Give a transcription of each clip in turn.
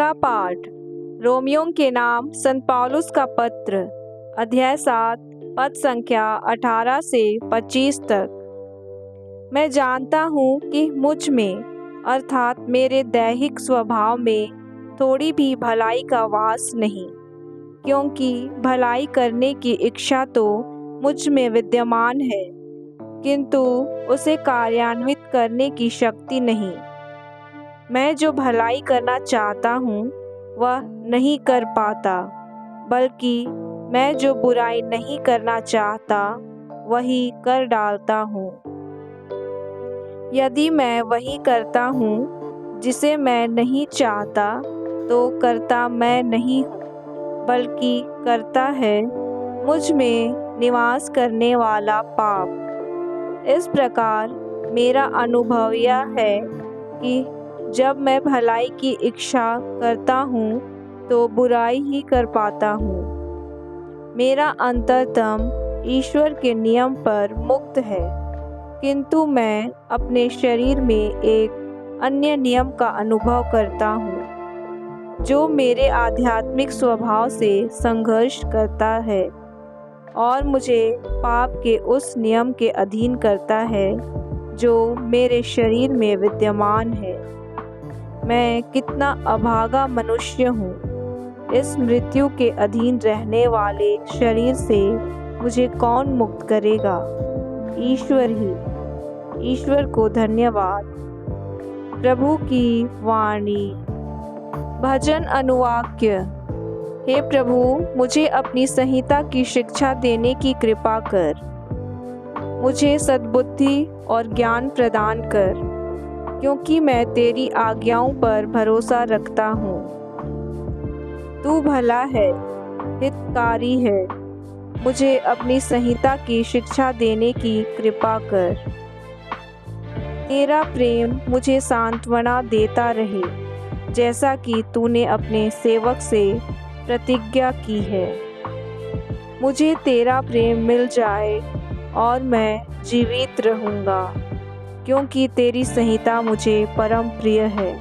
पहला पाठ रोमियों के नाम संत पौलुस का पत्र, अध्याय 7, पद संख्या 18 से 25 तक। मैं जानता हूँ कि मुझ में अर्थात मेरे दैहिक स्वभाव में थोड़ी भी भलाई का वास नहीं, क्योंकि भलाई करने की इच्छा तो मुझ में विद्यमान है, किंतु उसे कार्यान्वित करने की शक्ति नहीं। मैं जो भलाई करना चाहता हूँ वह नहीं कर पाता, बल्कि मैं जो बुराई नहीं करना चाहता वही कर डालता हूँ। यदि मैं वही करता हूँ जिसे मैं नहीं चाहता, तो करता मैं नहीं हूँ, बल्कि करता है मुझ में निवास करने वाला पाप। इस प्रकार मेरा अनुभव यह है कि जब मैं भलाई की इच्छा करता हूँ तो बुराई ही कर पाता हूँ। मेरा अंतरतम ईश्वर के नियम पर मुक्त है, किंतु मैं अपने शरीर में एक अन्य नियम का अनुभव करता हूँ, जो मेरे आध्यात्मिक स्वभाव से संघर्ष करता है और मुझे पाप के उस नियम के अधीन करता है जो मेरे शरीर में विद्यमान है। मैं कितना अभागा मनुष्य हूँ। इस मृत्यु के अधीन रहने वाले शरीर से मुझे कौन मुक्त करेगा? ईश्वर ही। ईश्वर को धन्यवाद। प्रभु की वाणी। भजन अनुवाक्य। हे प्रभु, मुझे अपनी संहिता की शिक्षा देने की कृपा कर। मुझे सद्बुद्धि और ज्ञान प्रदान कर, क्योंकि मैं तेरी आज्ञाओं पर भरोसा रखता हूँ। तू भला है, हितकारी है। मुझे अपनी संहिता की शिक्षा देने की कृपा कर। तेरा प्रेम मुझे सांत्वना देता रहे, जैसा कि तूने अपने सेवक से प्रतिज्ञा की है। मुझे तेरा प्रेम मिल जाए और मैं जीवित रहूँगा, क्योंकि तेरी संहिता मुझे परम प्रिय है।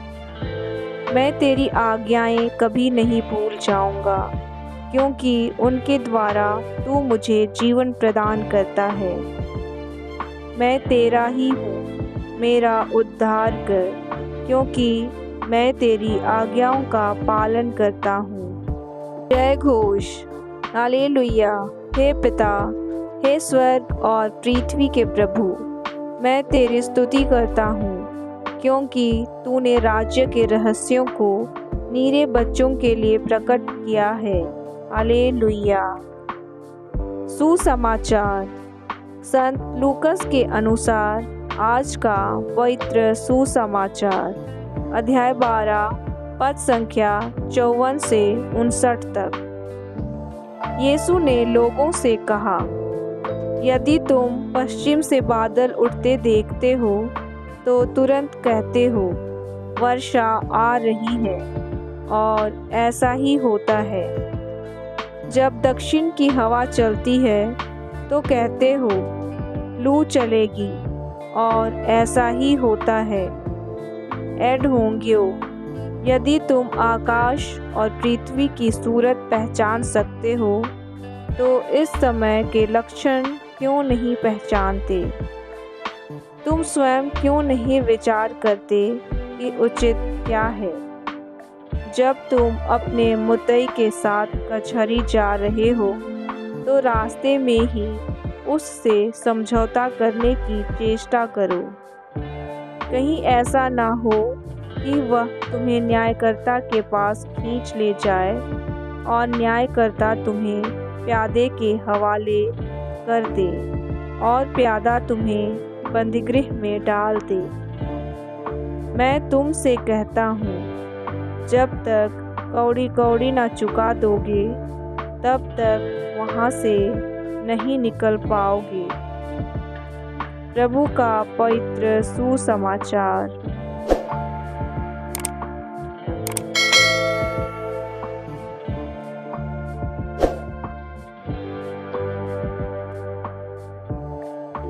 मैं तेरी आज्ञाएं कभी नहीं भूल जाऊंगा, क्योंकि उनके द्वारा तू मुझे जीवन प्रदान करता है। मैं तेरा ही हूँ, मेरा उद्धार कर, क्योंकि मैं तेरी आज्ञाओं का पालन करता हूँ। जय घोष। हालेलुया। हे पिता, हे स्वर्ग और पृथ्वी के प्रभु, मैं तेरी स्तुति करता हूँ, क्योंकि तूने राज्य के रहस्यों को नीरे बच्चों के लिए प्रकट किया है। हालेलुया। सुसमाचार। संत लूकस के अनुसार आज का पवित्र सुसमाचार, अध्याय 12, पद संख्या 54 से 59 तक। यीशु ने लोगों से कहा, यदि तुम पश्चिम से बादल उठते देखते हो तो तुरंत कहते हो वर्षा आ रही है, और ऐसा ही होता है। जब दक्षिण की हवा चलती है तो कहते हो लू चलेगी, और ऐसा ही होता है। एड होंग्यो, यदि तुम आकाश और पृथ्वी की सूरत पहचान सकते हो तो इस समय के लक्षण क्यों नहीं पहचानते? तुम स्वयं क्यों नहीं विचार करते कि उचित क्या है? जब तुम अपने मुद्दई के साथ कचहरी जा रहे हो तो रास्ते में ही उससे समझौता करने की चेष्टा करो। कहीं ऐसा ना हो कि वह तुम्हें न्यायकर्ता के पास खींच ले जाए और न्यायकर्ता तुम्हें प्यादे के हवाले कर दे और प्यादा तुम्हें बंदीगृह में डाल दे। मैं तुमसे कहता हूँ, जब तक कौड़ी कौड़ी ना चुका दोगे, तब तक वहाँ से नहीं निकल पाओगे। प्रभु का पवित्र सुसमाचार।